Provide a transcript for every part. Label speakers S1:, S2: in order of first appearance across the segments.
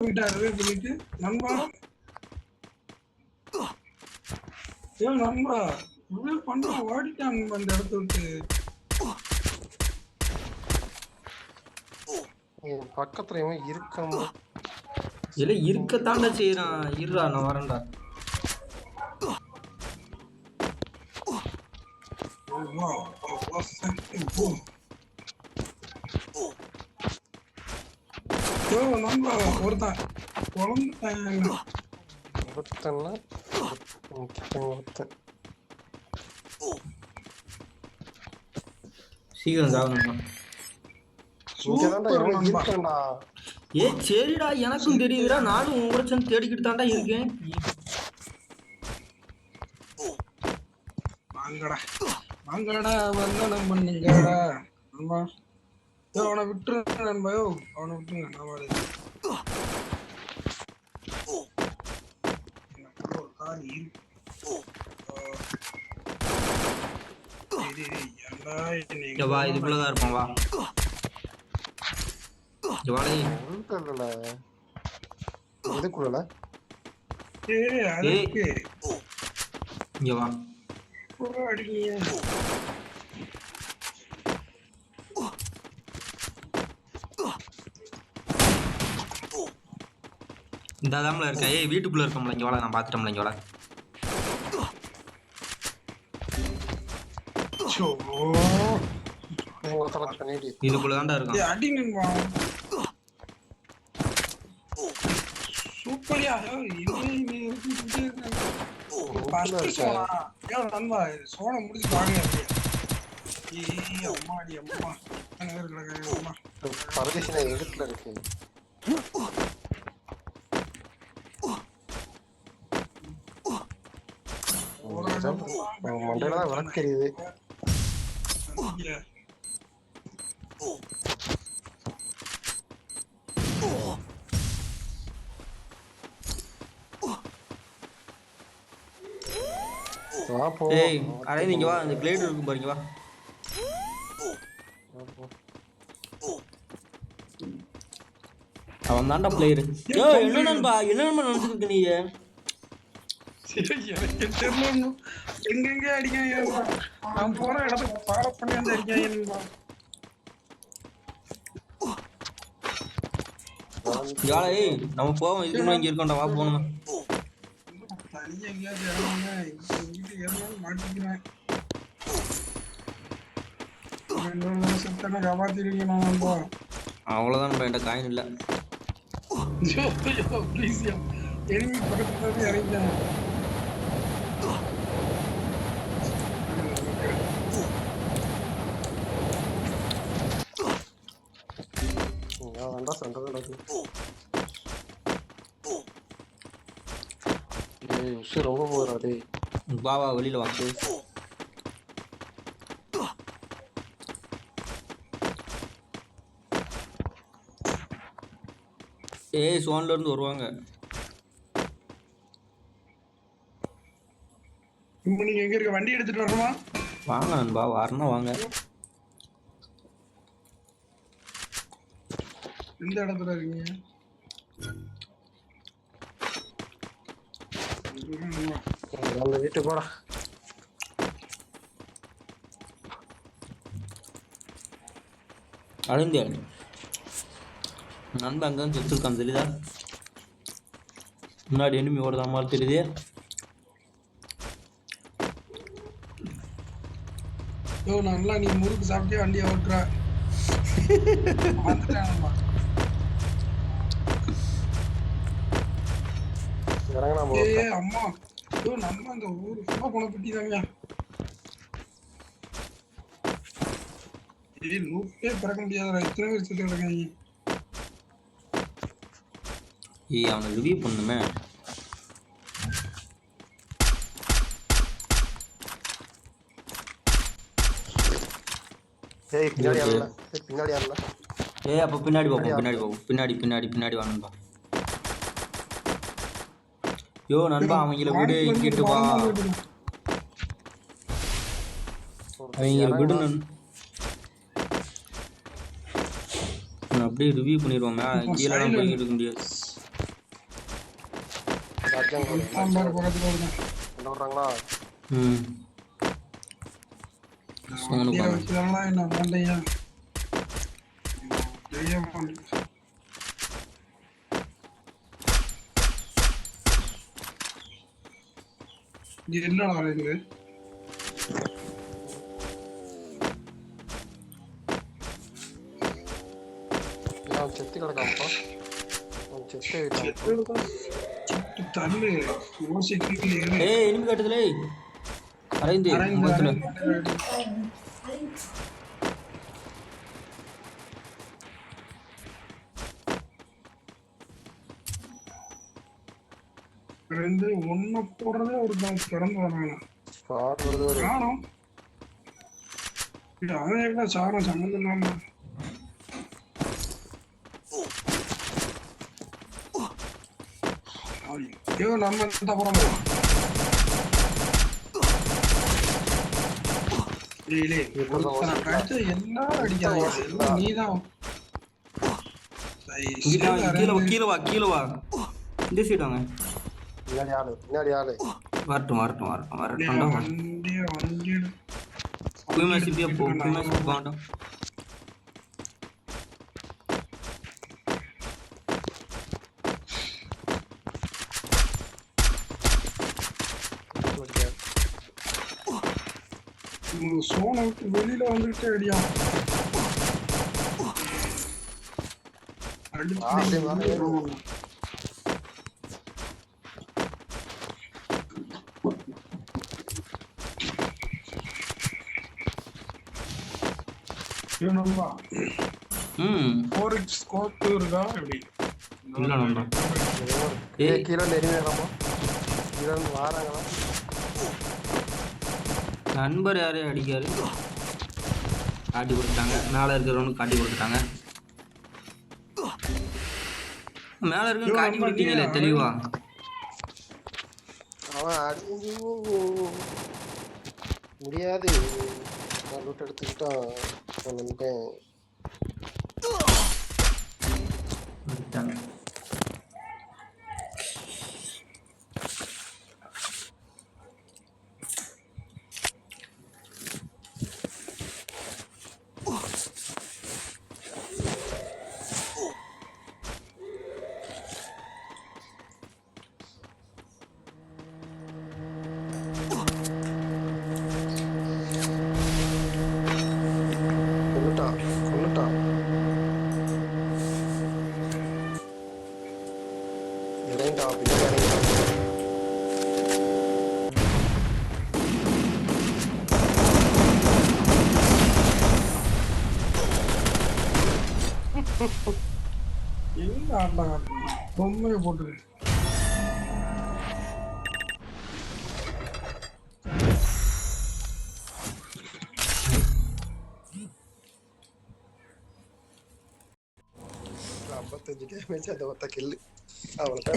S1: போயிட்டாரு பண்ணிட்டு நண்பா ஏன் நண்பா இவ்வளவு பண்ண ஓடிட்டான் அந்த இடத்த விட்டு
S2: பக்கத்துல இவன் இருக்காம
S3: இல்ல இருக்கத்தாண்டா செய்யறான். இருடா நான் வரேன்டா.
S1: நண்பா ஒருத்தன்
S3: சீக்கிரம் சாகணும்டா. ஏ சரிடா எனக்கும் தெரியுதுடா. நானும் உங்க கூட சேர்ந்து தேடிக்கிட்டு தாண்டா இருக்கேன்.
S1: வாங்கடா வாங்கடா வந்தனம் பண்ணுங்கடா நண்பா. அவனை விட்டுருங்க நண்பா. அவனை விட்டுருங்க நான் ஒரு கார்
S3: வா இதுக்குள்ளதான் இருப்பான். வா
S2: இதுக்குள்ள
S3: இங்க வா. இந்த தாமல இருக்கா. ஏய் வீட்டுக்குள்ள இருக்கோம்ல. இங்க வாடா நான் பாத்துட்டோம்ல. இங்க வாடா. இதுக்குள்ள தான்டா இருக்கான்.
S1: சூப்பரியா நண்பா சோழ முடிச்சு பாருங்க. அம்மாடி அம்மா
S2: பரதேசில எதிர்த்துல இருக்கு. மண்டையில தான் விளக்கறியுது.
S3: ஏய் அடே நீங்க வா. அந்த கிளேட் இருக்கும் பாருங்க. வா அவன் தான்டா பிளேயர். ஏய் என்ன நண்பா என்ன நண்பா நினைச்சிட்டு நீங்க?
S1: எங்கெங்க அடிக்காங்க. நான் போன இடத்துக்கு ஃபாலோ பண்ணி வந்து அடிக்காங்க.
S3: ஏய் நம்ம போவோம். இதுக்கு முன்னாடி இங்க இருக்கோம்டா. வா போணும்.
S1: தனியா எங்கேயாவது இறங்குங்க. வீட்டு இறங்காலும் மாட்டிக்கிறேன். காப்பாத்திருக்கீங்க நான்
S3: அவ்வளவுதான். என்கிட்ட காயின் இல்ல.
S1: எனிமி பக்கத்துல இறங்கிட்டேன்.
S2: ரொம்ப போறாரு.
S3: வா வா வெளியில வா. ஏய் சோன்ல இருந்து வருவாங்க.
S1: நீங்க எங்க இருக்க வண்டி எடுத்துட்டு வரணுமா?
S3: வாங்க நண்பா வரணும் வாங்க.
S1: எந்த இடத்துல இருக்கீங்க?
S2: வீட்டு போடா.
S3: அழுந்தியா நண்பா அங்கே தான் செத்துருக்கான் தெரியுதா? முன்னாடி எனிமி ஓடுதா மாதிரி தெரியுது.
S1: நல்லா நீ முறுக்கு சாப்பிட்டே வண்டியை ஓட்டுற. அம்மா நம்ம அந்த ஊரு ஃபுல்லா குணப்பட்டி தாங்க. லூப்பே பிறக்க முடியாத இத்தனை பேர் செத்து கிடக்காங்க.
S3: ஏய் அவனை ரிவ்யூ பண்ணுமே. ஏய் அப்ப பின்னாடி போவோம். பின்னாடி போவோம். பின்னாடி பின்னாடி பின்னாடி வாங்கப்பா. யோ நண்பா அவங்கள விடு. இங்கிட்டு வா. அவங்கள விடு. அப்படியே ரிவ்யூ பண்ணிடுவாங்க. கீழே போய் இருக்க முடியாது.
S1: பாரு பக்கத்துல வருது.
S2: என்ன விடுறாங்களா?
S3: ம் சோனு
S1: வண்டியை
S3: பாங்க
S1: வச்சுக்கலாம் என்ன மண்டையா தெரிய மாட்டேங்குது. இங்க என்னடா இருக்குது?
S2: அவன் செத்து கிடக்காமப்பா. அவன் செத்து ஆயிட்டான்ப்பா.
S1: சுட்டு தள்ளு யோசிக்கல இரு.
S3: ஏய் இனிமே கட்டுதுல அரைந்து
S1: அரைந்து
S3: முகத்துல
S1: அரைந்து ரெண்டு ஒண்ணு போடுறதே ஒரு பிறந்து வராங்க
S2: ஸ்பாட் வருது ஒரு
S1: காணும். அவன் என்ன சாரம் சம்மந்தம் இல்லாம ஐயோ நம்ம இந்த புறம் அடிச்சது எல்லாரும் அடிக்காதீங்க. நீதான்
S3: கீழே வா கீழே வா இந்த சைடு வாங்க
S2: பின்னாடி ஆளு
S3: வரட்டும் வரட்டும் வரட்டும் வரட்டும்
S1: வண்டிய வண்டி
S3: குயிமாசிப்பியா போ குயிமாசிப்பி போகட்டும்
S1: சோனை விட்டு வெளியில வந்துட்டு அடியா அடிச்சு நண்பா
S3: ம்
S1: 4x ஸ்கோப் இருக்கா எப்படி
S3: இல்லை நண்பா
S2: கீழே நெருங்கிடலாமா? கீழே வாராங்களா?
S3: நண்பர் யாரையும் அடிக்காரு காட்டி கொடுத்துட்டாங்க. மேலே இருக்கிறவனுக்கு காட்டி கொடுத்துட்டாங்க. மேலே இருக்க காட்டி கொடுத்தீங்களே தெளிவா.
S2: அவன் அடிஞ்சு முடியாது. நான் ரூட் எடுத்துக்கிட்டான் வந்துட்டேன். கொண்டுட்டான் இறங்கிட்டா பின்னாடி
S1: எங்க ஆட்டா பொம்மையை போட்டு
S2: டேமேஜ் அதை ஒத்த கில்லு அவனுக்கு.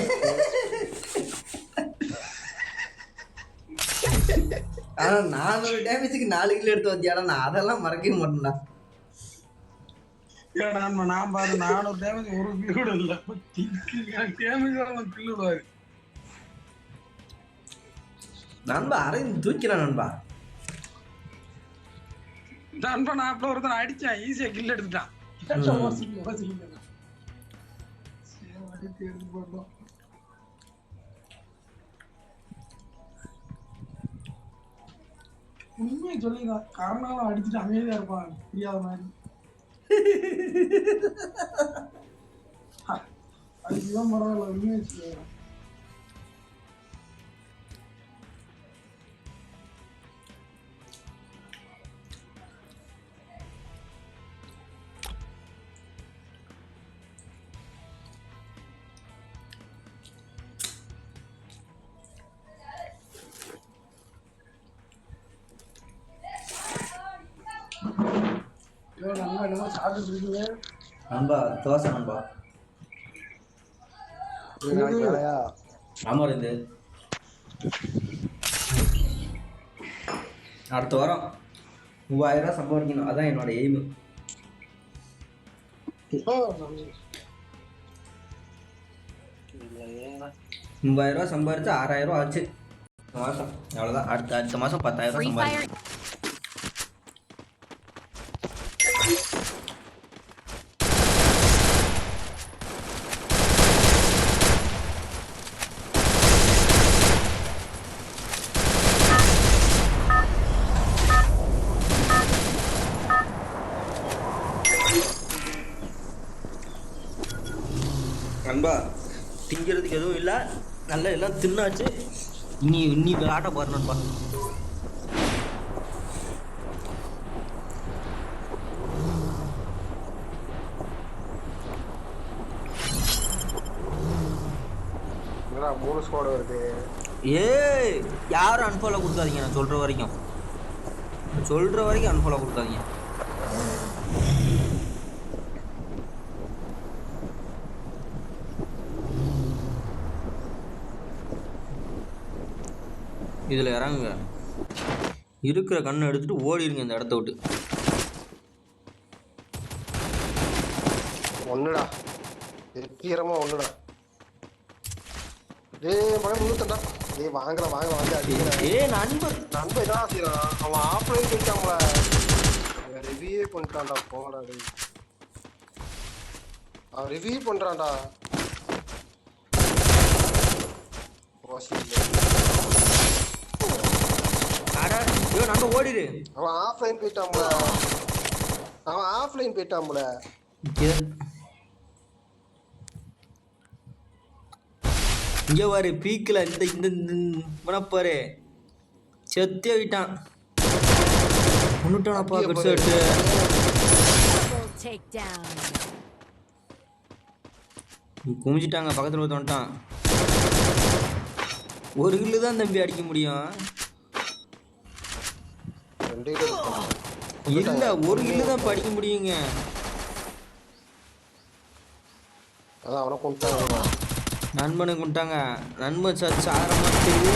S3: ஆனா 400 டேமேஜுக்கு 4 கிலோ எடுத்து வந்தியாடா. நான் அதெல்லாம் மறக்கவே மாட்டேன்டா.
S1: நான் பாரு 400 டேமேஜ் ஒரு கிலோ கூட இல்ல டேமேஜ் கிலோ விடுவாரு
S3: நண்பா அரைந்து தூக்கிறான் நண்பா.
S1: நண்பா நான் அப்படி ஒருத்தன் அடிச்சேன் ஈஸியா கில் எடுத்துட்டான். உண்மையை சொல்லிதான் காரணம் அடிச்சுட்டு அமைதியா இருப்பான் புரியாத மாதிரி. அதுதான் பரவாயில்ல உண்மையை சொல்லுவேன்.
S3: நண்பா தோசை நண்பா. ஆமா இருந்து அடுத்த வாரம் 3000 சம்பாதிக்கணும். அதான் என்னோட எய்மு. 3000 சம்பாரிச்சு 6000 ஆச்சு மாதம். அவ்வளோதான். அடுத்த மாதம் 10,000
S4: Free
S3: சம்பாதிச்சு.
S4: Fire.
S3: நண்பா திங்கிறதுக்கு எதுவும் இல்லை, நல்லா எல்லாம் தின்னாச்சு. இன்னி விளையாட்ட பாரு நண்பா.
S2: என்னடா 3 ஸ்குவாட் வருது.
S3: ஏய் யாரும் அன்ஃபாலோ கொடுக்காதீங்க, நான் சொல்கிற வரைக்கும் அன்ஃபாலோ கொடுக்காதீங்க. இதில் இறங்குங்க, இருக்கிற கண்ணை எடுத்துட்டு ஓடிடுங்க இந்த இடத்த விட்டு.
S2: ஒண்ணுடா வெற்றிகரமா ஒண்ணுடா. டேய் மகன் முழுத்தண்டா. டேய் வாங்கலாம் வந்து அடிக்கிறேன்.
S3: ஏய் நண்பர்
S2: நண்பன் என்ன செய்யறான், அவன் ஆஃப்லைன் போயிட்டாங்கள, ரிவ்யூ பண்ணிட்டான்டா. போடா டேய், அவன் ரிவ்யூ பண்றான்டா.
S3: நண்பர் ஓடிடு.
S2: அவன் ஆஃப்லைன் போயிட்டான்ல.
S3: இங்க பாரு பீக்கில் இந்த பாரு செத்தே விட்டான். கொண்டுட்டானப்பா கட்சட்டு.
S4: Double takedown.
S3: குமிச்சிட்டாங்க, பக்கத்தில் ஒருத்த வந்துட்டான். ஒரு கில்லு தான் தம்பி அடிக்க முடியும். இல்ல ஒரு கில்லு தான் இப்ப அடிக்க முடியுங்க.
S2: அதான் அவனை கொண்டுட்டாங்க,
S3: நண்பனை கொண்டுட்டாங்க. நண்பன் சாரமா தெரியுது.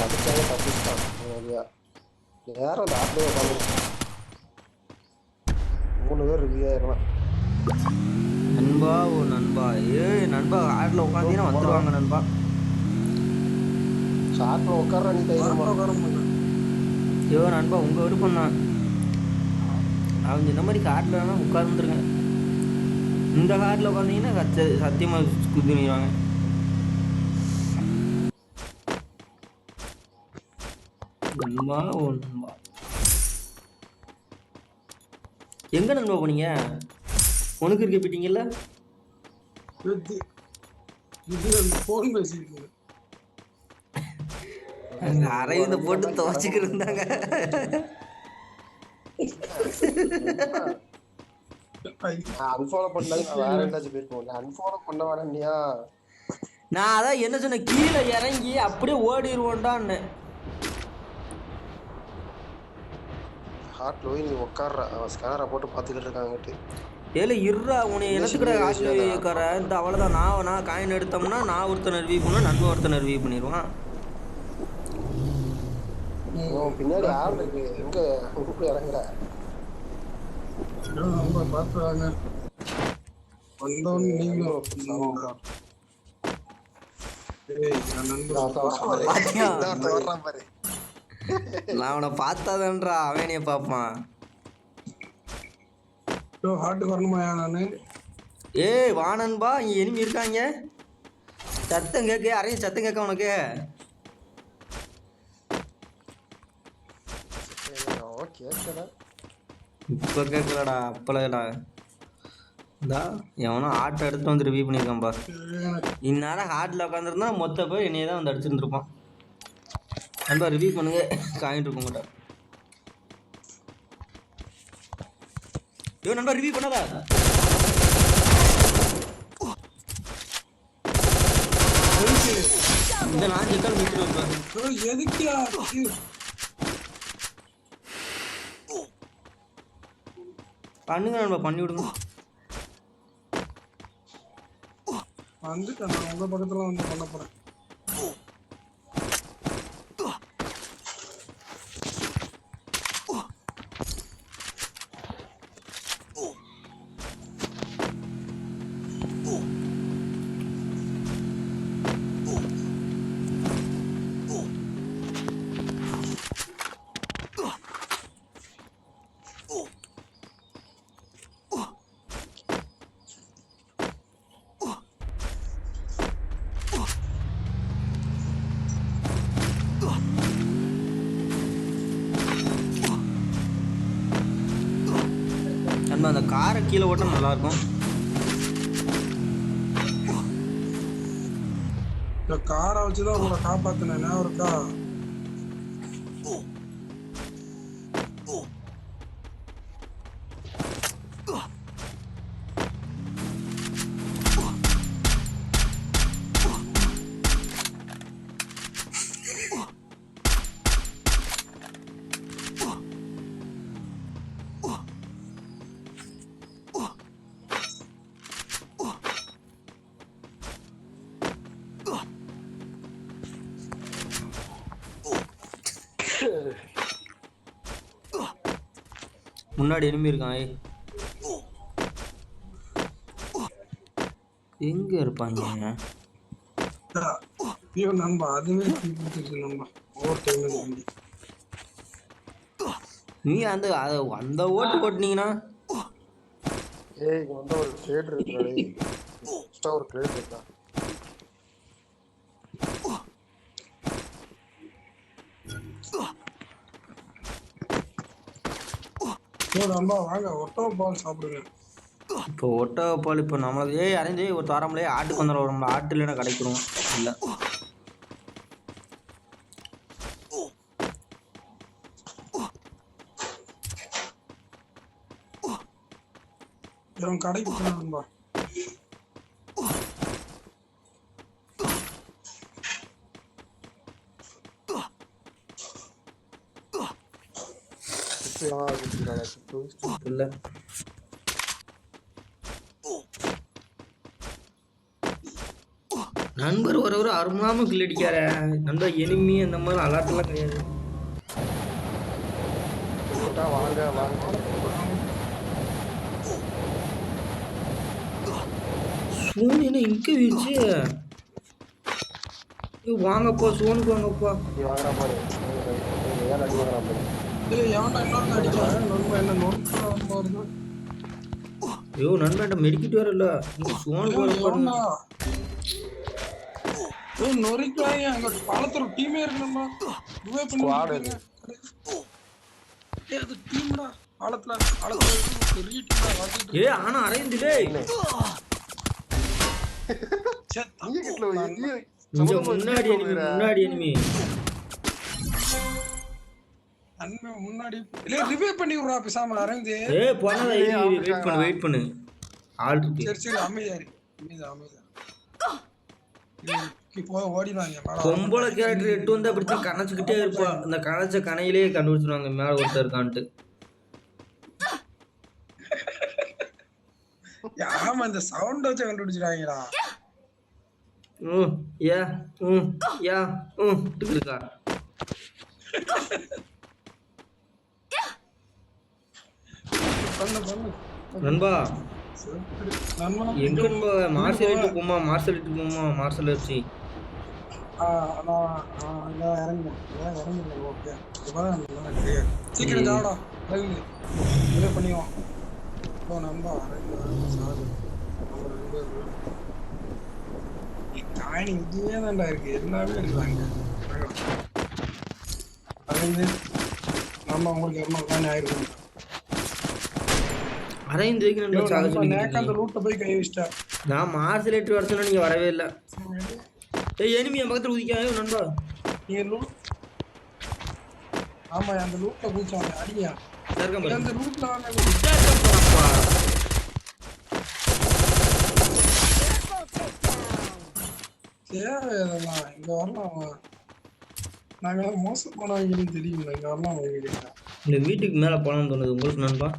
S2: அடிச்சாங்க தப்பிச்சிட்டான். நேரம் அந்த ஆட்டிலே உட்காந்து 3 பேர் ரிவ்யூ ஆயிடலாம்.
S3: நண்பா ஓ நண்பா, நண்பா ஆட்டில் உட்காந்தீங்கன்னா வந்துடுவாங்க நண்பா.
S2: ஷார்ட்ல உட்கார நீ தைரியமா
S3: நண்பா உங்க விருப்பம் தான். அவங்க இந்த மாதிரி காட்டில் வேணா உட்கார்ந்துருங்க. இந்த காட்டில் உட்காந்தீங்கன்னா சத்தியமாக குதினிடுவாங்க. நண்பா ஓ நண்பா, எங்க நண்பா போனீங்க? உனக்கு இருக்க போயிட்டீங்கல்ல?
S1: போன் பேசிட்டு
S3: அரவிந்த போட்டு துவச்சிக்கிட்டு இருந்தாங்க.
S2: அன்ஃபாலோ பண்ணாலும் வேற என்னாச்சும் போயிருப்போம். அன்ஃபாலோ பண்ண வேணாம்னியா?
S3: நான் அதான் என்ன சொன்னேன், கீழே இறங்கி அப்படியே ஓடிடுவோண்டான்னு.
S2: ஹார்ட்ல போய் நீ உட்கார்ற, அவன் ஸ்கேனரை போட்டு பார்த்துக்கிட்டு இருக்காங்கட்டு.
S3: ஏல இருறா உன்னை எனத்துக்கிட்ட ஹாஸ்டல் வைக்கிற இந்த அவ்வளோதான். நான் காயின் எடுத்தோம்னா நான் ஒருத்தனை ரிவ்யூ பண்ண, நண்பன் ஒருத்தனை ரிவ்யூ பண்ணிடுவான்.
S2: பின்னாடி ஆள் இருக்கு, எங்க இறங்குற?
S1: பாத்துறாங்க வந்தோன்னு நீங்களும்
S2: வர்றான் பாரு.
S3: நான் அவனை பார்த்தாதான்றா அவனைய பார்ப்பான்.
S1: ஹார்ட்டுக்கு வரணுமா நானு?
S3: ஏய் வானன்பா, இங்க எனிமி இருக்காங்க. சத்தம் கேட்க, யாரையும் சத்தம் கேட்க உனக்கு? இப்போ கேட்கலடா, அப்பலடா. இந்தா எவனோ ஆட்டை எடுத்து வந்து ரிவ்யூ பண்ணியிருக்கான்பா. இந்நேரம் ஹார்ட்டில் உட்காந்துருந்தா மொத்த பேர் என்னையே தான் வந்து அடிச்சுருந்துருப்பான். நண்பா ரிவ்யூ பண்ணுங்க, காயின் இருக்குங்கிட்ட. நண்பா ரிவ்யூ பண்ணாதா? இந்த நான் செத்தால் மீட்டு வைப்பேன்.
S1: எதுக்கியா
S3: பண்ணுங்க நண்பா, பண்ணி விடுங்க.
S1: வந்துட்டேன், நான் உங்க பக்கத்துல வந்து பண்ண போறேன்.
S3: நண்பா அந்த காரை கீழே ஓட்ட நல்லா இருக்கும்.
S1: இந்த காரை வச்சுதான் உங்களை காப்பாத்தினேன் ஞாபகம் இருக்கா?
S3: முன்னாடி எலும்பி இருக்கான். எங்க இருப்பாங்க?
S1: ஐயோ நண்பா அதுவே கொடுத்துருச்சு நண்பா. ஓவர் டைம்
S3: நீ அந்த அந்த ஓட்டு ஓட்டுனீங்கன்னா
S2: இங்க வந்து ஒரு கிரேட் இருக்குடா. எக்ஸ்ட்ரா ஒரு கிரேட் இருக்கா?
S1: நண்பா வாங்க ஒட்டோ பால் சாப்பிடுங்க.
S3: இப்போ ஒட்டப்பால் இப்போ நம்மளுக்கு அறிஞ்சு ஒரு தரம்லையே ஆட்டுக்கு வந்துடும். நம்ம ஆட்டு இல்லைன்னா கிடைக்கிறோம் இல்லை.
S1: கடைக்கு போனா நண்பா.
S3: இல்லை நண்பர் ஒரு அருமாம கில் அடிக்கார நண்பர். எனிமி அந்த மாதிரி அலாட்டெல்லாம் கிடையாது.
S2: வாங்க வாங்க
S3: சூனியனை இங்க வீச்சு வாங்கப்பா. சோனுக்கு வாங்கப்பா.
S2: வாங்குறா பாரு. யார் அடி வாங்குறா பாரு.
S3: ஐயோ நண்பன் மெடிக்கிட்டு வரல. சோனுக்கு வரப்பா.
S1: நொறிக்காங்க அங்க பாலத்துல டீமே இருக்குமா?
S2: ஸ்குவாட் இது.
S1: அது டீம்டா. பாலத்துல பெரிய டீமா வாசிட்டு.
S3: ஆனா அரேஞ்சிலே
S2: இங்க கிட்டல
S3: இங்க முன்னாடி எனிமி
S1: அண்ணே முன்னாடி இல்ல ரிவைவ் பண்ணி விடுறா பேசாம அரேஞ்ச்.
S3: போனதா வெயிட் பண்ணு ஆல் இருக்கு.
S1: சரி அமைதியாரு.
S3: பொம்பளை கேரக்டர் எட்டு வந்து அப்படி கணச்சுக்கிட்டே இருப்பா. அந்த கணச்ச கணையிலேயே கண்டுபிடிச்சிருவாங்க மேல ஒருத்தர் இருக்கான்ட்டு.
S1: ஆமா இந்த சவுண்ட் வச்சு கண்டுபிடிச்சிட்டாங்கடா.
S3: இருக்கா நண்பா எங்க மார்ஷல் போமா? மார்ஷல் வச்சு
S1: சீக்கிரம் ஜாடா பண்ணிடுவோம். காணி இதுவே தான்டா இருக்கு. எல்லாமே இருக்குதாங்க. நம்ம உங்களுக்கு 200 காணி ஆயிருக்கும். அந்த ரூட்ட போய் கை வச்சிட்டா.
S3: நான் மார்ஷல் வர சொன்னா நீங்க வரவே இல்லை. எனிமி என் பக்கத்துல உதிக்காவே நண்பா.
S1: ஆமா அந்த லூட்ல குதிச்சாங்க. அடியா அந்த லூட்ல இதெல்லாம் இங்க வரலாம். நாங்க மோசம் போனவங்கன்னு தெரியுங்களா? இங்க வரலாம்.
S3: இந்த வீட்டுக்கு மேல போனோம்னு தோணுது உங்களுக்கு நண்பா.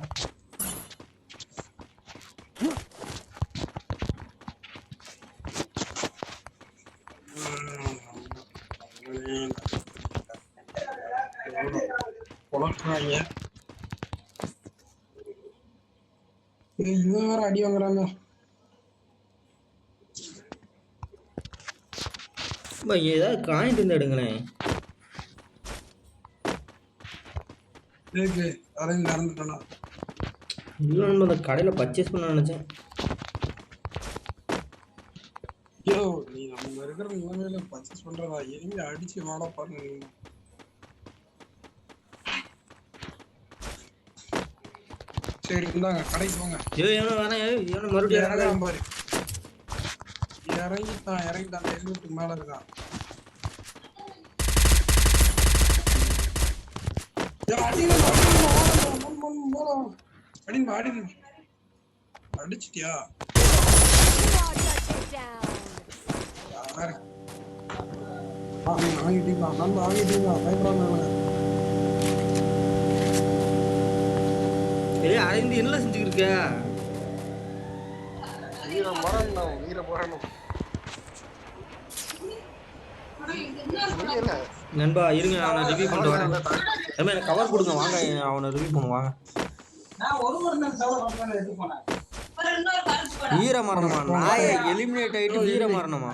S1: இவன் வேற அடி வாங்குறாங்க.
S3: ஏதாவது காயிட்டு இருந்து எடுங்களேன். அந்த கடையில பர்ச்சேஸ் பண்ண நினைச்சேன்.
S1: நீ நம்ம இருக்கிற நிலைமையில பர்ச்சேஸ் பண்றதா? எங்க அடிச்சு வாடா பாருங்க. சரி இந்தாங்க கடைக்கு போங்க.
S3: ஏய் எவனோ வேணாம், எவனோ மறுபடியும்
S1: இறங்க
S3: இறங்குறான்.
S1: பாரு. இறங்கிட்டான் ஹெல்மெட்டுக்கு மேல இருக்கான். அடிச்சிட்டியா?
S4: Quadra down.
S1: யாரு? வாங்கிட்டீங்களா? நம்ம வாங்கிட்டீங்களா? பயப்படாம.
S3: ஏய் அரைந்து என்ன செஞ்சுக்கிட்டு இருக்க?
S2: வீர மரணம் வீர மரணம் முடியல.
S3: நண்பா இருங்க, அவனை ரிவ்யூ பண்ணிட்டு வரேன். ஏமா எனக்கு கவர் கொடுங்க, வாங்க அவனை ரிவ்யூ பண்ணுவாங்க. வீர மரணமா? நாய எலிமினேட் ஆயிட்டு வீர மரணமா?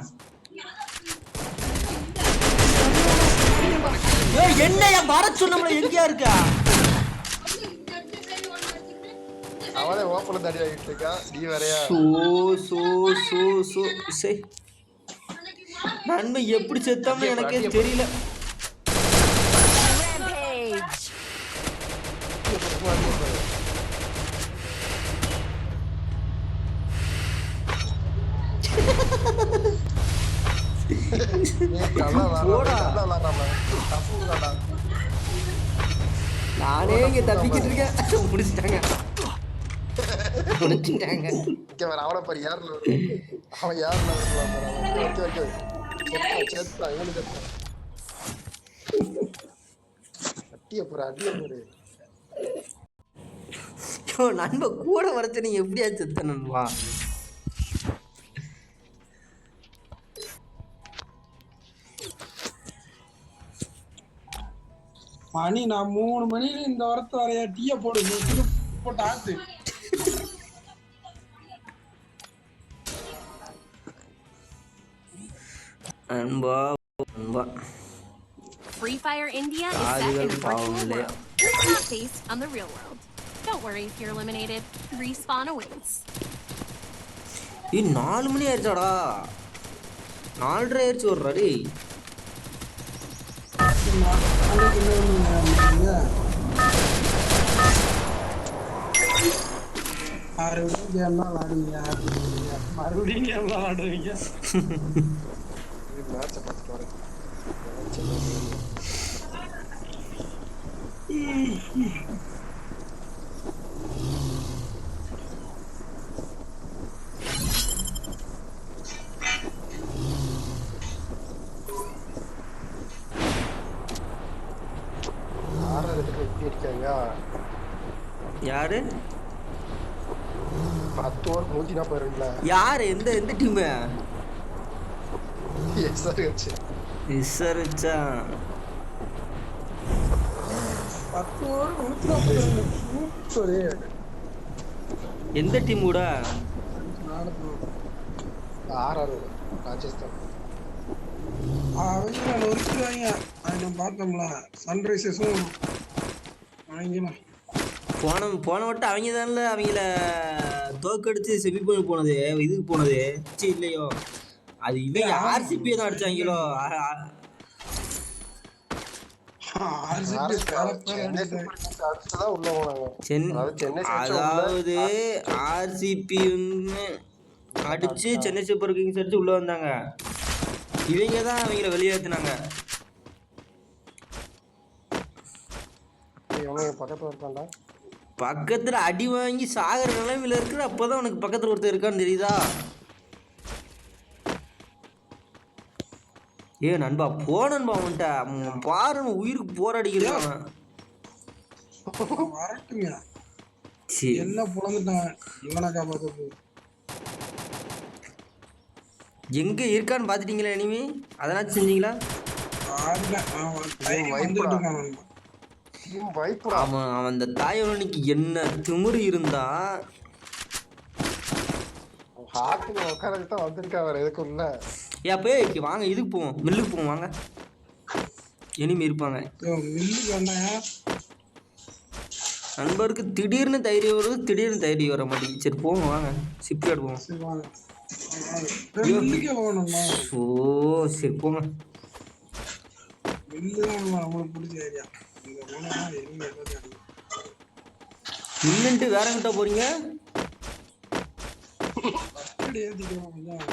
S3: ஏய் என்னைய வர சொன்னோம்ல, எங்கயா இருக்கா?
S2: அவனே ஓப்பன தடி ஆகிட்டு இருக்கான், நீ வரையா?
S3: சே நன்மை எப்படி செத்தான்னு எனக்கே தெரியல.
S4: Rampage.
S3: நானே இங்க தப்பிக்கிட்டு இருக்கேன். முடிச்சிட்டாங்க.
S2: அவனை பாரு யாருல அவன் யாருல அட்டிய போற அட்டிய போரு.
S3: நண்பா கூட வரச்ச நீ எப்படியா செத்த நண்பா?
S1: மணி நான் 3 மணில இந்த வாரத்து வரையா டீய போடு போட்டு ஆத்து.
S3: நண்பா நண்பா
S5: Free Fire India is set in a virtual world. It's not based on the real world. Don't worry if you're eliminated. Respawn awaits.
S3: 4 மணி ஆயிடுச்சாடா? 4:30 ஆயிடுச்சு ஒரு ரெடி.
S1: மறுபடியும் ஆடுவீங்க.
S2: மேட்சை பார்த்துட்டு வரேன். எப்படி இருக்காங்க?
S3: யாரு
S2: 10 ஓவர் 140
S3: யாரு? எந்த டீம்? விசரிச்சா
S1: 10 ஓவர் 140.
S3: எந்த டீம் கூட?
S2: ஆர்ஆர் ராஜஸ்தான்.
S1: அவங்க நொறுக்குறாங்க. அதை பார்த்தோம்ல, சன்ரைசர்ஸும் வாங்கிக்கலாம்.
S3: போன வட்டம் அவங்க தானே அவங்கள தோக்கடிச்சு செமிஃபைனல் போனது, இதுக்கு போனது இல்லையோ? அது இவங்க ஆர்சிபி தான் அடிச்சாங்களோ? அதாவது ஆர்சிபி அடிச்சு சென்னை சூப்பர் கிங்ஸ் அடிச்சு உள்ள வந்தாங்க. இவங்க தான் அவங்கள வெளியேற்றினாங்க. பக்கத்துல அடி வாங்கி சாகர நிலைமையில இருக்கிற அப்பதான் உனக்கு பக்கத்துல ஒருத்தர் இருக்கான்னு தெரியுதா? ஏ நண்பா போனன்பா அவன்கிட்ட பாரு, உயிருக்கு போராடிக்கிறான்.
S1: என்ன புலந்துட்டான் இவனை காப்பாத்து.
S3: எங்க இருக்கான்னு பாத்துட்டீங்களா? இனிமே அதெல்லாம் செஞ்சீங்களா? அவன் அந்த தாயவனுக்கு என்ன திமிரு இருந்தா போய் வாங்க இதுக்கு போவோம், மில்லுக்கு போவோம் வாங்க. இனிமே இருப்பாங்க நண்பருக்கு. திடீர்னு தைரியம் வருது, திடீர்னு தைரியம் வர மாட்டேங்குது. சரி போவோம் வாங்க, சிப்கார்டு போவோம். ஓ சரி போங்க. நின்னுட்டு வேற எங்கிட்ட போறீங்க?
S1: அப்படி ஏத்திக்கிறோம் கொஞ்சம்.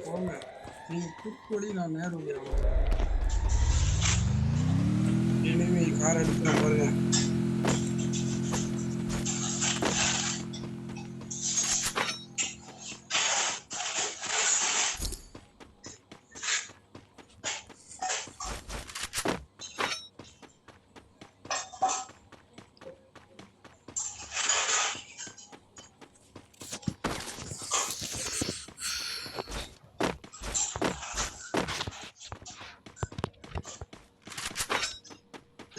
S1: போங்க நீங்க குறுக்கோடி நான் நேரம் இனிமே கார் எடுத்துறேன் பாருங்க.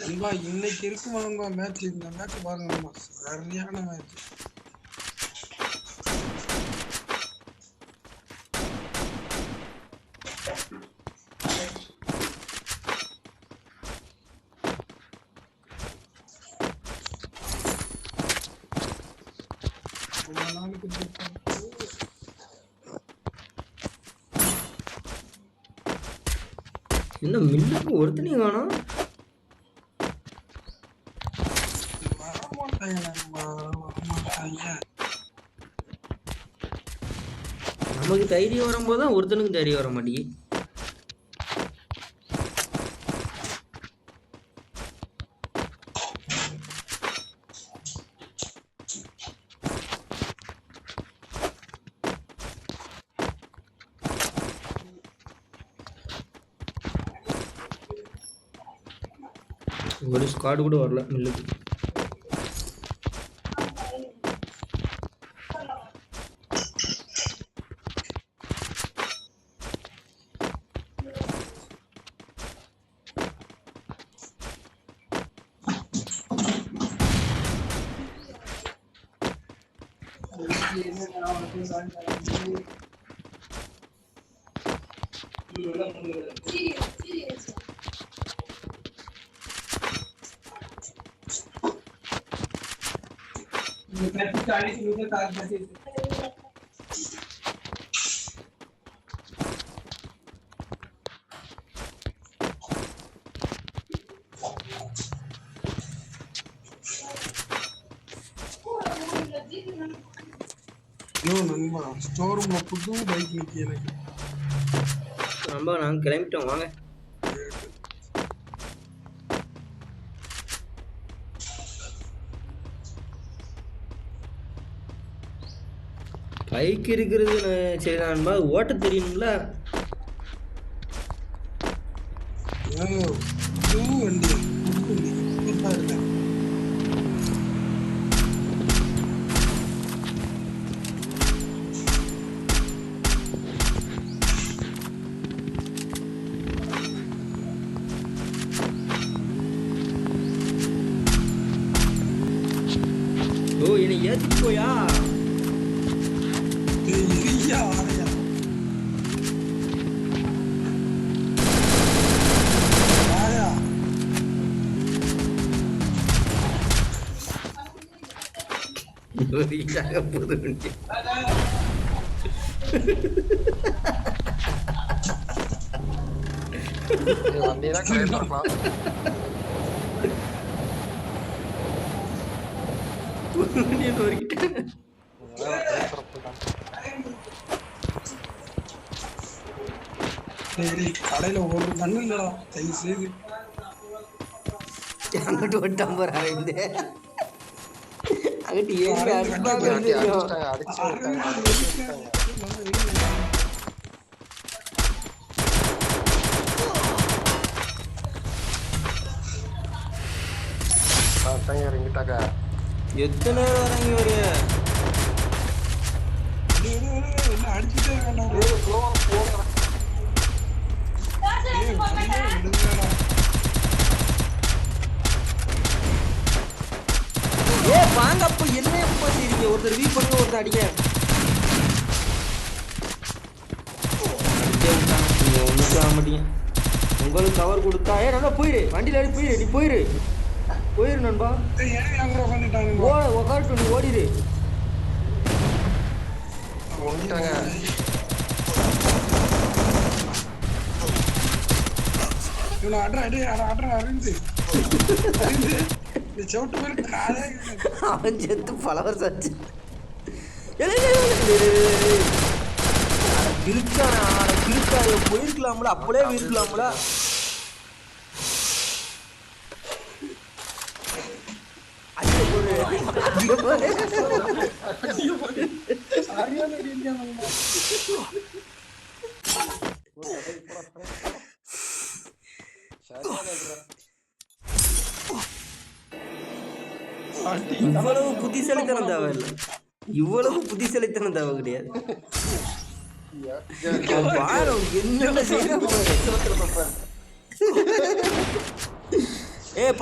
S1: நண்பா இன்னைக்கு இருக்குமா மேட்ச்? இந்த மேட்ச் பாருங்க சரியான மேட்ச்.
S3: என்ன மில்லுக்கு ஒருத்தனையும் காணோம். நமக்கு தைரியம் வரும்போது தான் ஒருத்தனுக்கு தைரியம் வர மாட்டேங்குது. ஒரு ஸ்குவாட் கூட வரல மில்லுக்கு.
S1: நண்பா ஸ்டோர் ரூம்ல புது பைக் நிக்கி எனக்கு.
S3: நண்பா நாங்கள் கிளம்பிட்டோம் வாங்க. பைக் இருக்கிறது சரிதான் நண்பா, ஓட்ட தெரியுங்களா?
S1: புது வண்டி புதுசா இருக்கேன்.
S3: ஓ என்னை ஏற்றிட்டு போயா? புது வண்டி
S2: வண்டியெல்லாம் கிளியர் பண்ணலாம்.
S3: புது வண்டியை நொறுக்கிட்டேன்.
S1: கடையில ஒரு கண்ணு இல்லடா தயவு செய்து.
S3: அங்கிட்டு விட்டான் போறாங்க இந்த அங்கிட்டு ஏறி அடிப்பாங்க
S2: அடிச்சு
S3: தெரியும்.
S2: இறங்கிட்டாங்க.
S3: எத்தனை பேர் வராங்க ஒரு
S1: அடிச்சுட்டே இருக்காண்டா.
S3: ஏ வாங்க அப்ப என்ன பண்ணிருக்கீங்க? ஒருத்தர் வீ பண்ணுங்க, ஒருத்தர் அடிக்க. நீங்க ஒண்ணுக்கு ஆக மாட்டீங்க. உங்களுக்கு கவர் கொடுத்தா நல்லா போயிரு, வண்டியில அடி போயிரு, நீ போயிரு போயிரு நண்பா. உக்காட்டு நீ ஓடிடு.
S1: இவனை அட்ரா அறிந்து இந்த செவிட்டு போய் காதே
S3: அவன் செத்து பல வருஷம் ஆச்சு. இருக்கானா போயிருக்கலாம்ல, அப்படியே இருக்கலாம்ல. இவ்வளவு புத்திசாலித்தனம் தேவை இல்லை, இவ்வளவு புத்திசாலித்தனம் தேவை கிடையாது. என்னென்ன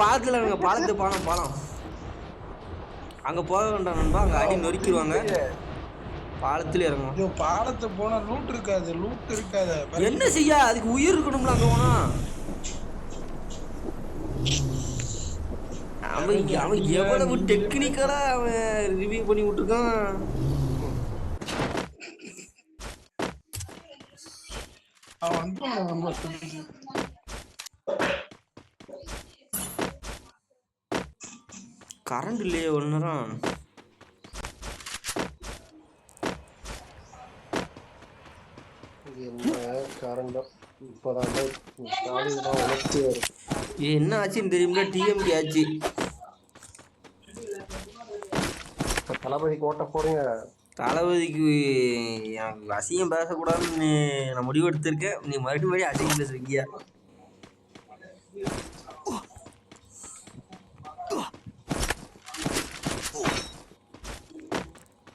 S3: பாலத்துல இருங்க, பாலம் அங்க போக வேண்டாம் நண்பா, அங்க அடி நொறுக்கிடுவாங்க. பாலத்துல இறங்கும்.
S1: பாலத்தை போனா லூட் இருக்காது.
S3: என்ன செய்ய, அதுக்கு உயிர் இருக்கணும்ல அங்க போனா. அவன் எவ்வளவு டெக்னிக்கலா அவன் ரிவ்யூ பண்ணி விட்டுருக்கான். கரண்ட் இல்லையே ஒரு நேரம். என்ன ஆச்சுன்னு தெரியுமில்ல, டிஎம்டி ஆச்சு.
S2: தளபதிக்கு ஓட்ட போடுங்க.
S3: தளபதிக்கு எனக்கு அசிங்கம் பேசக்கூடாதுன்னு நான் முடிவு எடுத்திருக்கேன். நீ மறுபடியும் அசிங்கம் பேசுறீங்க.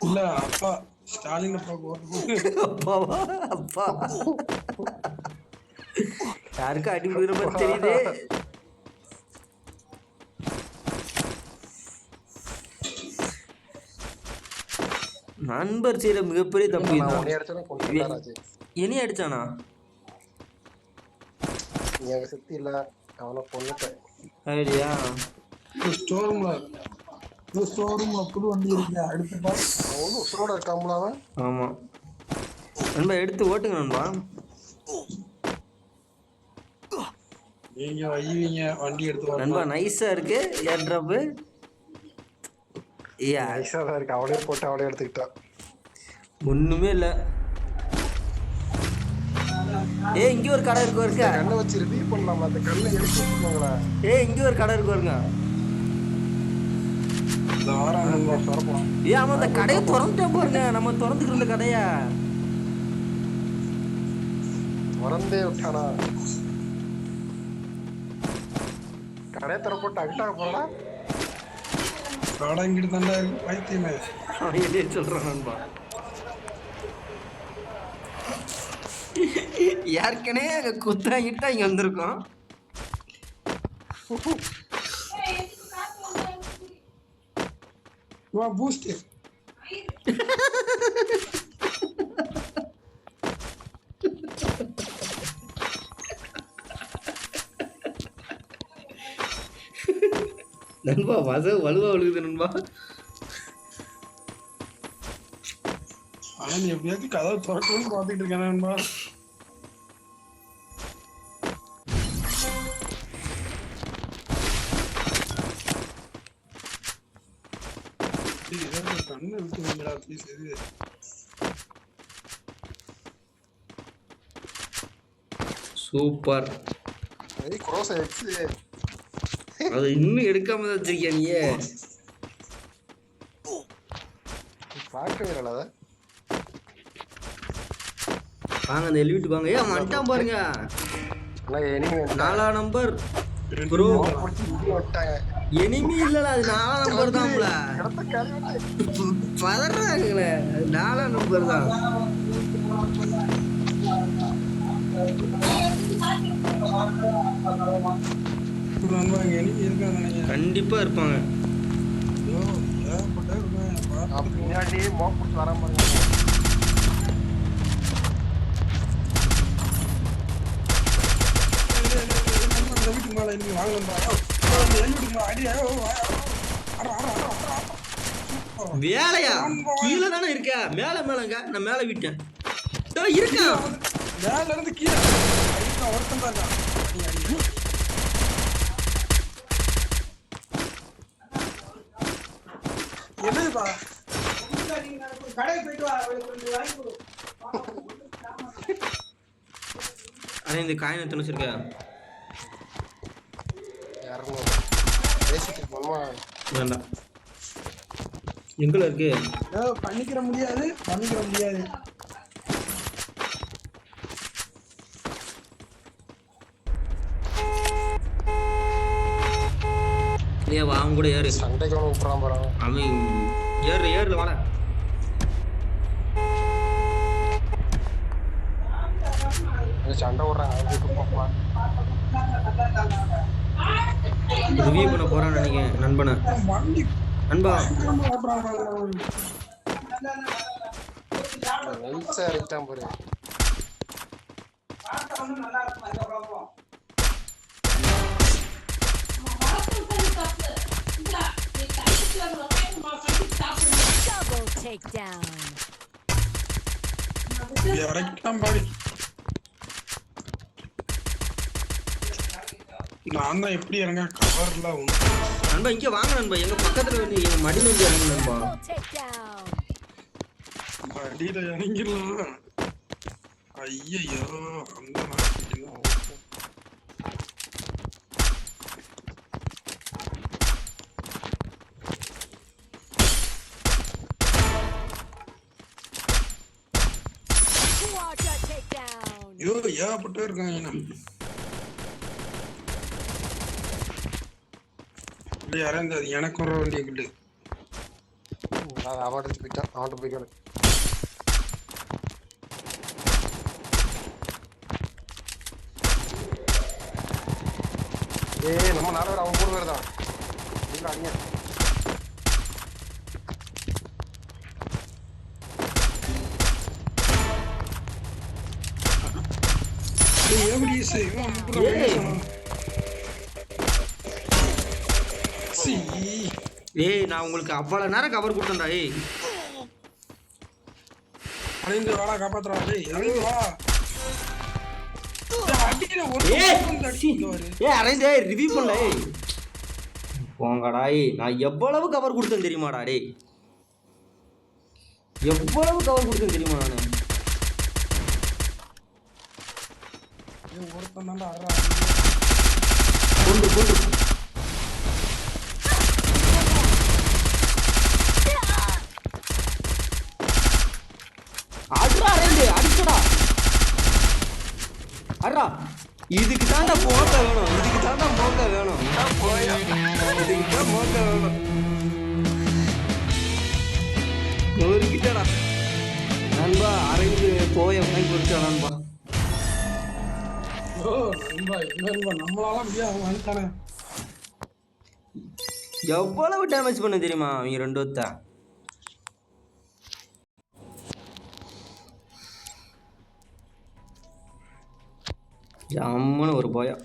S1: இல்ல அப்பா ஸ்டாலின்
S3: அப்பா யாருக்கும் அடி விடுற மாதிரி தெரியுது. நண்பர் செய்யற மிகப்பெரிய தப்பு. இனி அடிச்சானா
S2: சக்தி இல்ல, அவனை கொண்டுட்டேன்.
S3: ஐடியா
S1: ஸ்டோர் ரூம்ல புது வண்டி இருக்கு. அடுத்து பாரு
S2: உசுரோட இருக்காமல அவன்.
S3: ஆமா நண்பா, எடுத்து ஓட்டுங்க நண்பா.
S1: நீங்க வைவீங்க வண்டி எடுத்து
S3: நண்பா. நைஸா இருக்கு ஏர் டிராப்.
S2: நைஸா தான் இருக்கு. அவளே போட்டு அவளே எடுத்துக்கிட்டான்.
S3: ஒண்ணுமே இல்ல. இங்க ஒரு கடை இருக்கு.
S2: கண்ணை வச்சு ரிவ்யூ பண்ணலாமா? அந்த கண்ணை எடுத்து வச்சுக்கோங்களா.
S3: இங்க ஒரு கடை இருக்கு. அவன் அந்த கடையை திறந்துட்டா பாருங்க. நம்ம திறந்துக்கிட்டு இருந்த கடைய
S2: திறந்தே விட்டானா? கடையை திற போட்டு அகிட்டாக போறா.
S1: கடை இங்கிட்டு தாண்டா இருக்கு. பைத்தியமே
S3: அவன் சொல்றான் நண்பா. ஏற்கனவே அங்க குத்தாங்கிட்டா இங்க வந்திருக்கோம்.
S1: பூஸ்ட்
S3: நண்பா வலுவா விழுகுது நண்பா.
S1: ஆனா நீ எப்படியாச்சும் கதவை திறக்கணும்னு பாத்துக்கிட்டு இருக்கேன் நண்பா. கண்ணு விட்டுங்களா ப்ளீஸ். இது
S3: சூப்பர். அது இன்னும் எடுக்காம தான் வச்சிருக்கியா நீ? வாங்க அந்த எலிவிட்டு வாங்க. வந்துட்டான் பாருங்க. 4 நம்பர் ப்ரோ. எனிமி இல்லல, அது 4 நம்பர் தான்ல. பதறாங்களே, 4 நம்பர் தான். கண்டிப்பா இருப்பாங்க.
S2: பின்னாடி மோப்பட்டு வர மாதிரி.
S3: வேலையா கீழே தானே இருக்க? மேலங்க நான் மேல விட்டேன். இருக்கேன்
S1: மேல இருந்து கீழே ஒருத்தம் தான். என்னதுப்பா கடைக்கு போயிட்டு வா கொஞ்சம் வாங்கி கொடு.
S3: அண்ணே இந்த காயினை துணிச்சிருக்க
S2: 200 பேசிட்டு போனோமா
S3: வேண்டாம் எங்களை இருக்கு
S1: பண்ணிக்கிற முடியாது
S3: ஏ வா அவங்க கூட ஏறு
S2: சண்டைக்கு அவனை விட்டுறான் பாரு
S3: அவன் ஏறு வாட
S2: சண்டை விடுறாங்க அவன் கூட்டு போப்பா
S3: ரிவ்யூ பண்ண போறான்னு நினைக்கிறேன் நண்பனை
S1: வண்டி
S3: நண்பா
S2: நைஸா இறக்கிட்டான் பாரு
S4: Double takedown.
S1: இறக்கிட்டான் பாடி. நான் தான் எப்படி இறங்க கவர்ல ஒண்ணு
S3: நண்பா இங்க வாங்க நண்பா எங்க பக்கத்துல வந்து எங்க மடியில வந்து இறங்கு நண்பா
S4: Double takedown.
S1: அடியில இறங்கிடலாம். ஐயோ அந்த மாதிரி
S4: Quadra takedown.
S1: ஐயோ ஏகப்பட்டு இருக்காங்க. யாரும் எனக்கு வர வேண்டிய கிட்டு
S2: அவன் எடுத்து போயிட்டான் அவன்கிட்ட போய்க்கானு நம்ம 4 பேர் அவன் 3 பேர் தான் இல்ல அடிங்க
S1: எப்படி
S3: ஏய் நான் உங்களுக்கு அவ்வளவு நேரம் கவர் கொடுத்தேன்டா ஏய்
S1: அழிந்து வாடா காப்பாத்துறா டேய் அழிந்து வா
S3: அரேஞ்சே ரிவ்யூ பண்ணல ஏய் போங்கடா ஏய் நான் எவ்வளவு கவர் கொடுத்தேன் தெரியுமாடா டேய் எவ்வளவு கவர் கொடுத்தேன் தெரியுமா நானு
S1: ஒருத்தன் தான்டா அறா
S3: கொண்டு அட்ரா அரேஞ்சே அடிச்சடா அட்ரா இதுக்கு தான்டா போக்க வேணும் இதுக்கு தான்டா போக்க வேணும் இதுக்கு தான் போக்க வேணும் ஒரு கிட்டடா நண்பா அரேஞ்சு போய வாங்கி கொடுத்தா நண்பா
S1: நம்மளால முடியாது வந்துட்டானே
S3: எவ்வளவு டேமேஜ் பண்ண தெரியுமா அவங்க 2 ஒத்த ஜம்முன்னு ஒரு போயா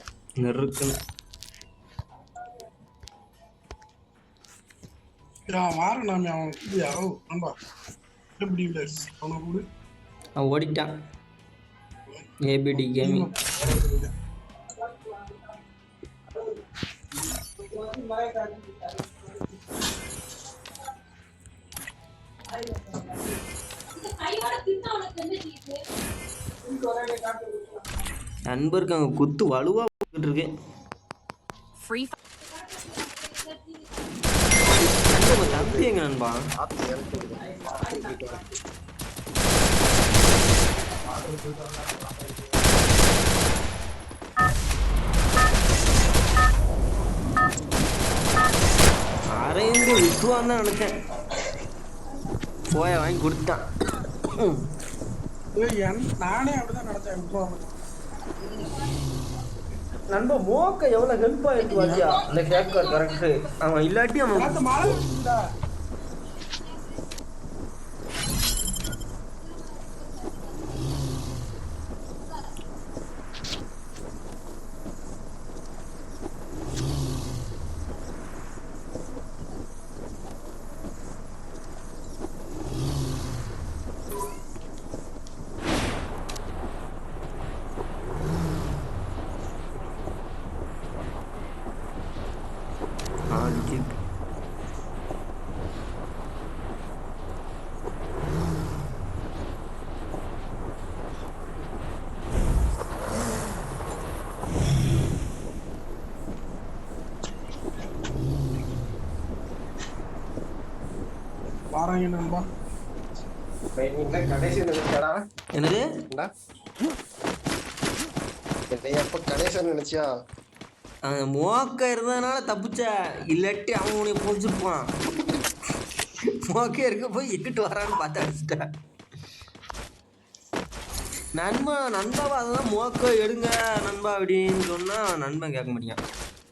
S3: நெருக்குன்னு
S1: வார நாம அவன் நம்பா எப்படி அவனை கூட
S3: அவன் ஓடிட்டான் ஏபிடி கேமிங் நண்பருக்கு அங்க குத்து வலுவா போட்டுட்டு இருக்கு
S5: Free
S3: நண்பா தம்பி எங்க நண்பா
S2: ஆத்தி இறக்கி போயிட்டு வா
S3: அரைந்து விட்டுவான்னு தான் நினைச்சேன் போய வாங்கி கொடுத்தான்
S1: நானே அப்படிதான் நினைச்சேன்
S3: நண்பா மோக்க எவ்வளவு ஹெல்ப் ஆயிருக்கு வாத்தியா அந்த கேக்கர் கரெக்ட் அவன் இல்லாட்டி அவன்
S1: மழை பாருங்க நண்பா.
S2: நீங்க கடைசி நினைச்சாடா
S3: என்னது
S2: என்ன எப்ப கடைசி நினைச்சியா
S3: மோக்க இருந்ததுனால தப்பிச்ச, இல்லாட்டி அவன் உன்னை பொழிச்சிருப்பான். மோக்க இருக்க போய் எங்கிட்டு வரான்னு பார்த்து அடிச்சுட்டேன். நண்பாவா அதுதான் மோக்க எடுங்க நண்பா அப்படின்னு சொன்னா நண்பன் கேட்க மாட்டேன்.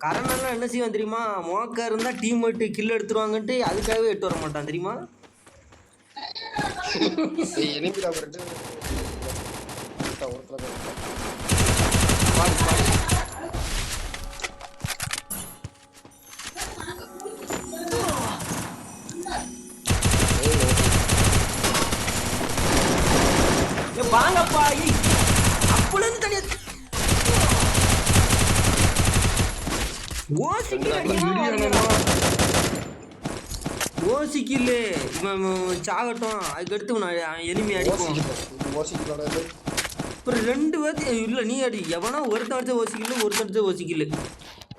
S3: கரணெல்லாம் என்ன செய்வான் தெரியுமா? மோக்க இருந்தா டீம் மேட்டு கில் எடுத்துருவாங்கன்ட்டு அதுக்காகவே எட்டு வர மாட்டான் தெரியுமா?
S2: எலும்பிடா
S3: வாங்கப்பா அப்பல இருந்து தனியா ஓசிக்கில்ல இவன் சாகட்டும், அதுக்கடுத்து எனிமி அடிப்போம். அப்புறம் 2 பேர்த்து இல்லை நீ அடி. எவனா ஒருத்தன் அடிச்ச ஓசிக்கல, ஒருத்தன் அடிச்ச ஓசிக்கல.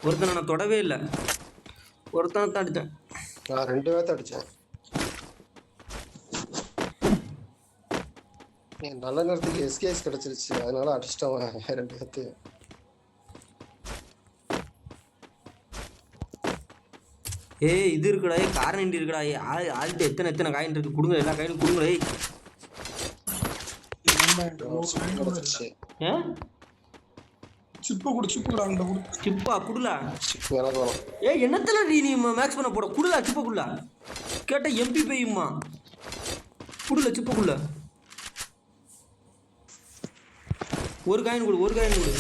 S3: ஒருத்தனை நான் தொடவே இல்லை, ஒருத்தனை தான் அடித்தேன்.
S2: நான் 2 பேர்த்த அடிச்சேன். நல்ல நேரத்துக்கு எஸ்கேஎஸ் கிடைச்சிருச்சு, அதனால அடிச்சிட்டவன் 2 பேர்த்து.
S3: இது இருக்குடா, காரணம் இருக்குடா. ஆள்கிட்ட எத்தனை காயின் இருக்கு, கொடுங்க, எல்லா காயினும் கொடுங்க. சிப்பா குடுலா. என்னத்துல நீ மேக்ஸ் பண்ண போட குடுலா. சிப்பக்குள்ள கேட்ட எம்பி பெய்யுமா குடுல. சிப்பக்குள்ள ஒரு காயின் கொடு, ஒரு காயின் கொடு.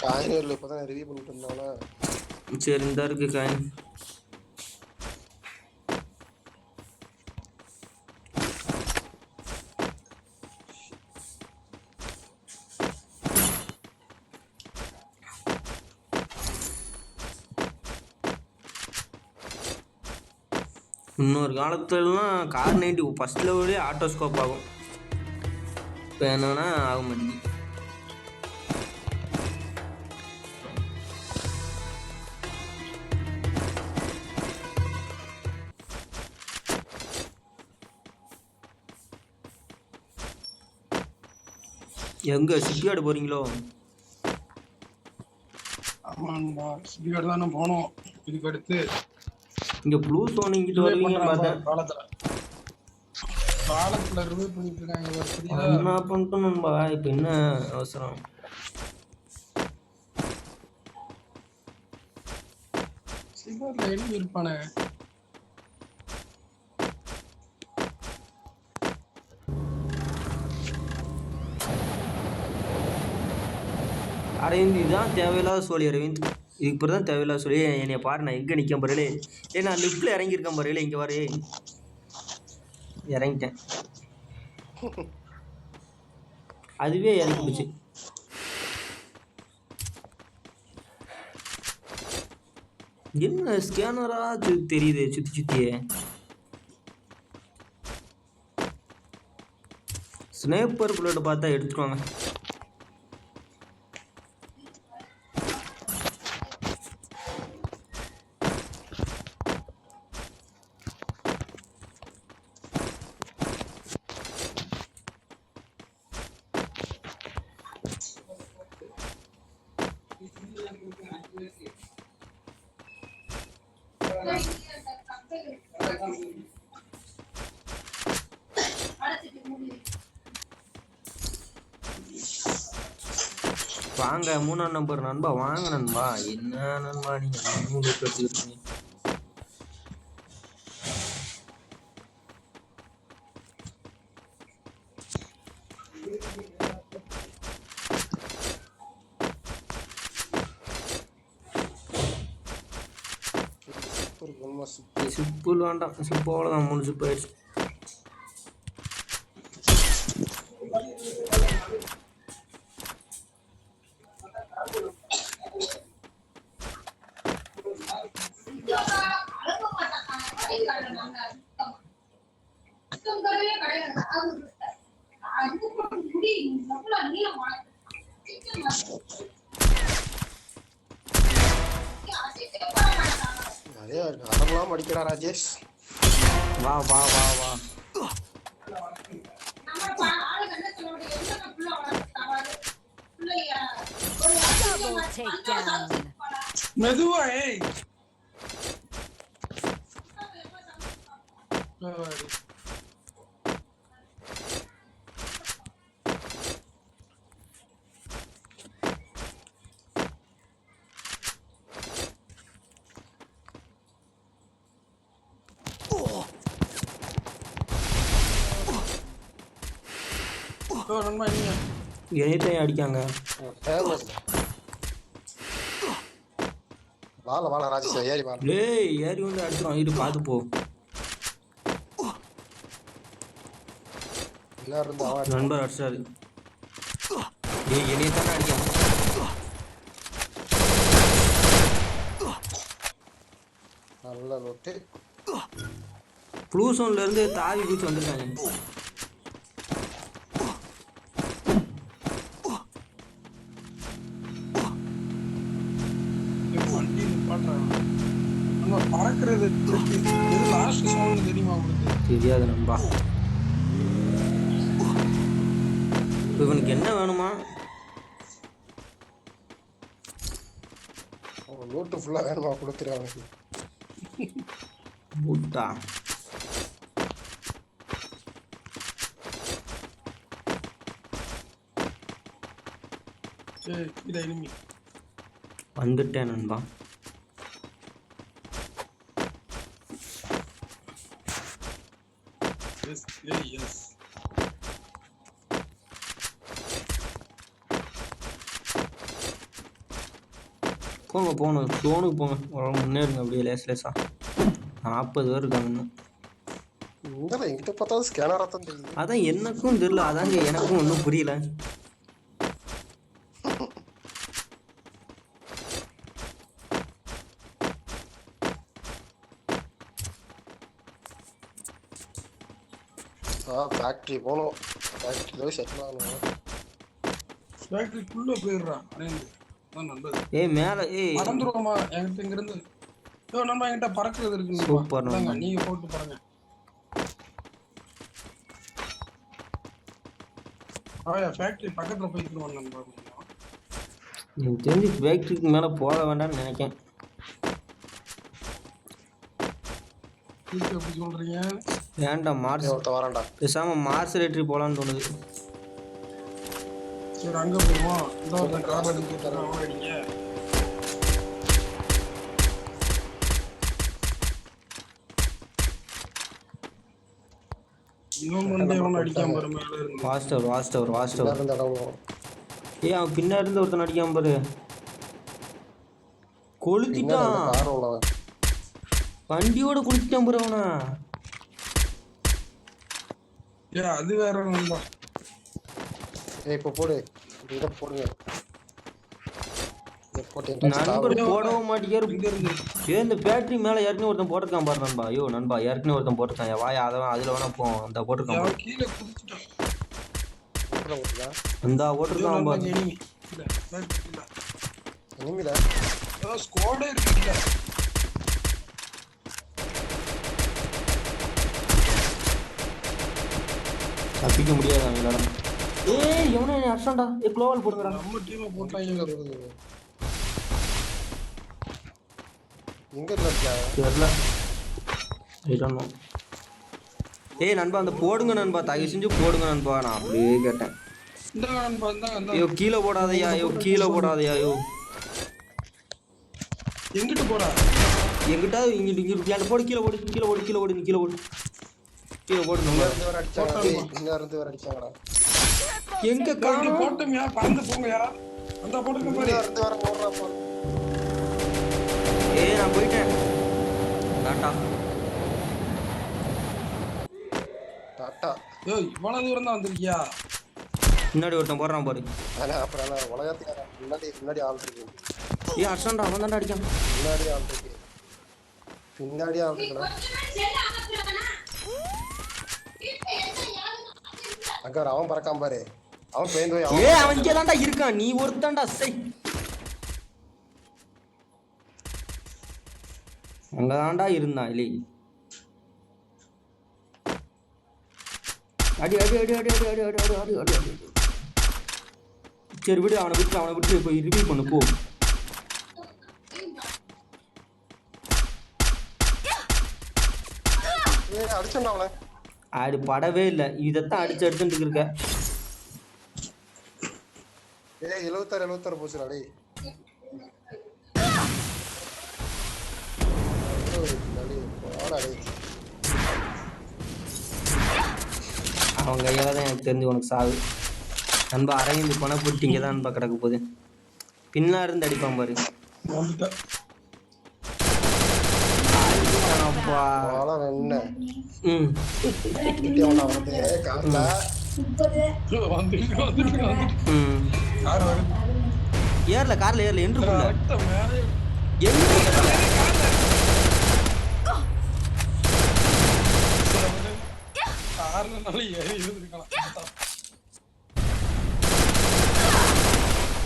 S2: காயின் இப்பதான் ரிவ்யூ பண்ணிட்டு இருந்தானா.
S3: சரி இந்த இருக்கு காயின். இன்னொரு காலத்துலலாம் கார் 90 ஃபர்ஸ்ட் லெவலே ஆட்டோஸ்கோப் ஆகும். இப்போ என்னன்னா ஆக மாட்டேங்குது. எங்க சிப்பியாடு போறீங்களோ?
S1: ஆமாண்டா, சிப்பியாடு தானே போனோம். இதுக்கு அடுத்து
S3: இங்க ப்ளூ சோன் இங்கிட்டு வருவீங்கன்னு பார்த்தேன்.
S1: காலத்துல ரிவ்யூ பண்ணிட்டு இருக்காங்க.
S3: என்ன பண்ணிட்டோம்பா இப்போ என்ன அவசரம்?
S1: சிப்பியாடுல எழுதி இருப்பானே.
S3: அரவிந்த் இதுதான் தேவையில்லாத சோழி. அரவிந்த் இதுக்கு பிறகு தான் தேவையில்லாத சொல்லி. என்னைய பாரு, நான் எங்கே நிற்க பாருலே. நான் லிஃப்ட்டில் இறங்கியிருக்கேன் பாருலே. இங்கே பாரு, இறங்கிட்டேன். அதுவே இறங்கிடுச்சு. என்ன ஸ்கேனரா தெரியுது சுற்றி சுற்றியே. ஸ்னேப்பர் புல்லட் பார்த்தா எடுத்துருவாங்க. வாங்க 3ஆம் நம்பர் நண்பா, வாங்க நண்பா. என்ன நண்பா நீங்க 3 கட்டிருக்கீங்க? சிப்புல் வேண்டாம், சிப்பு அவ்வளோதான். 3 சிப்பு ஆயிடுச்சு.
S2: அதே அரங்கலாம் மறக்காம அடிக்கடா ராஜேஷ்.
S3: வா வா வா வா.
S4: Double takedown.
S1: மெதுவா ஏய் நண்பா நீங்க
S3: என்னையும் அடிக்காங்க.
S2: ஃபேமஸ். வாழ ராஜேஷ் ஏறி வாழ.
S3: டேய் ஏறி வந்து அடிச்சிடும். இது பார்த்து போ.
S2: என்ன இருந்தா அவன்
S3: நண்பர் அடிச்சாரு. டேய் என்னைய தானே அடிக்காங்க.
S2: நல்ல லோட்டு.
S3: ப்ளூ சோன்ல இருந்து தாவி குச்சி வந்துட்டாங்க.
S1: வண்டி நிப்பாட்டுறாங்க. நம்ம பறக்கிறது எது லாஸ்ட் சவுண்ட் தெரியுமா உங்களுக்கு?
S3: தெரியாது நண்பா. இவனுக்கு என்ன வேணுமா?
S2: லோட்டு ஃபுல்லா வேணுமா கொடுத்துரு அவனுக்கு.
S3: முட்டா
S1: ஏய் இத எனிமி
S3: வந்துட்டேன் நண்பா.
S1: எஸ் எஸ்
S3: போங்க போகணும். ஜோனுக்கு போங்க. முன்னேறுங்க அப்படியே லேசா. 40 பேர் இருக்காங்க இன்னும்.
S2: இந்த எங்கிட்ட பார்த்தாலும் ஸ்கேனரா தான் தெரியுது.
S3: அதான் எனக்கும் தெரியல. அதாங்க எனக்கும் ஒன்றும் புரியல.
S2: ஃபேக்டரி போகணும். ஃபேக்டரியில போய் செட்டில் ஆகணும்.
S1: ஃபேக்டரிக்குள்ள போயிடுறான். அதான் நல்லது.
S3: ஏய் மேலே ஏய்
S1: மறந்துருவோமா என்கிட்ட இங்கிருந்து. நம்ம என்கிட்ட பறக்கிறது இருக்கு.
S3: சூப்பர் நண்பா.
S1: நீங்க போட்டு பாருங்க. ஃபேக்டரி பக்கத்துல போயிட்டு வாங்க நண்பா.
S3: எனக்கு தெரிஞ்சு ஃபேக்டரிக்கு மேலே போக வேண்டாம்னு நினைக்கிறேன்.
S1: எப்படி சொல்றீங்க?
S3: வேண்டாம் மார்ஸ்
S2: வரேன்டா.
S3: பேசாம மார்ஸ் ரேட்ரி போகலான்னு தோணுது.
S1: சரி அங்க போவோம். இந்த கார் எடுத்து தரேன். அவன் அடிங்க. இவன் வந்து அவன் அடிக்காம பாரு மேல இருந்து.
S3: வாஸ்டர்
S2: இந்த இடம்
S3: ஏய் அவன் பின்னாடி இருந்து ஒருத்தன் அடிக்காம பாரு. கொளுத்திட்டான்.
S2: கார் உள்ளவன்.
S3: வண்டியோட கொளுத்திட்டான் பாரு அவனா.
S1: ஏய் அது வேற நண்பா.
S2: ஏய் இப்போ போடு. இத போடுங்க.
S3: நண்பர் போடவும் மாட்டேங்காரு.
S1: இங்க இருந்து
S3: ஏன் இந்த பேட்டரி மேல ஏற்கனவே ஒருத்தன் போட்டிருக்கான் பாரு நண்பா. ஐயோ நண்பா ஏற்கனவே ஒருத்தன் போட்டிருக்கான். வாயா அதவன் அதுல வேணா போ. அந்த போட்டிருக்கான் பாரு.
S1: அவன் கீழே குதிச்சிட்டான்.
S3: அந்த போட்டிருக்கான் பாரு.
S1: எனிமி இல்ல ஃபேக்டரி இல்ல.
S2: எனிமிடா.
S1: ஸ்குவாடே இருக்குல்ல.
S3: தப்பிக்க முடியாது அவங்களால. ஏய் எவனோ என்ன அடிச்சான்டா. ஏய் குளோவல் போடுங்கடா.
S1: நம்ம டீமை போட்டாங்க.
S2: எங்க இருக்கா?
S3: தெரியல. I don't know. ஏய் நண்பா அந்த போடுங்க நண்பா. தயவு செஞ்சு போடுங்க நண்பா. நான் அப்படியே கேட்டேன்.
S1: இந்த நண்பா இந்த
S3: ஐயோ கீழே போடாதயா. ஐயோ கீழே போடாதயா. ஐயோ
S1: எங்கிட்டு போறா?
S3: எங்கிட்ட இங்கிட்டு போடு. கீழே போடு. கீழே போடு. கீழே போடு. நீ கீழே போடு. கீழே போடு.
S2: இங்க இருந்து வர அடிச்சாங்க. இங்க இருந்து வர அடிச்சாங்கடா.
S3: எங்க
S1: இங்க
S3: காணோம்.
S1: போட்டோம்யா. பறந்து போங்கயா. அந்த போட்டுக்கு
S2: இங்க
S1: பாரு.
S2: இருந்து வர ஓடுறா பாரு.
S3: ஏய் நான் போயிட்டேன். டாடா.
S2: டாடா.
S1: ஏய் இவ்வளவு தூரம் தான் வந்திருக்கியா?
S3: முன்னாடி ஒருத்தன் போடுறான் பாரு.
S2: ஆனா அப்புறம் உலகத்துக்கு முன்னாடி ஆள் இருக்கு.
S3: ஏய் அர்ஷான்டா அவன் தான்டா அடிக்கான்.
S2: பின்னாடி ஆள் இருக்கு. பின்னாடி ஆள் இருக்குடா. அங்க அவன் பறக்காம பாரு. அவன் பேந்து போய்
S3: ஏய் அவன் இங்க தான்டா இருக்கான். நீ ஒருத்தன்டா சை. அங்கே தாண்டா இருந்தான் இலி. அடி அடி அடி அடி அடி அடி அடி அடி அடி அடி அடி. சரி விடு, அவனை விட்டு போய் ரிவ்யூ பண்ணு போ.
S2: அடிச்சா அவளை
S3: ஆடு படவே இல்லை, இதைத்தான் அடிச்சுட்டு இருக்க.
S2: 76 போச்சுடா டேய்.
S3: அவங்க கையால தான் எனக்கு தெரிஞ்சு உனக்கு சாவு. நண்பா அரைந்து போனா போட்டு இங்கே தான் நண்பா கிடக்க போகுது. பின்னா இருந்து அடிப்பான் பாரு. ஏர்ல கார்ல ஏர்ல என்று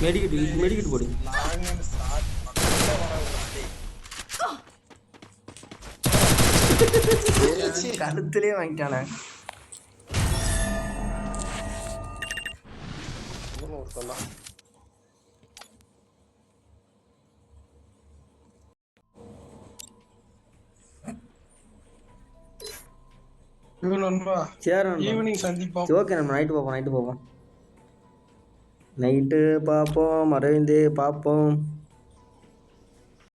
S3: மெடிக்கெட் போடு. கழுத்திலே வாங்கிட்டானே.
S1: ஈவினிங் சந்திப்போம்.
S3: ஓகே நம்ம நைட்டு பார்ப்போம். நைட்டு பார்ப்போம், அரவிந்த் பார்ப்போம்.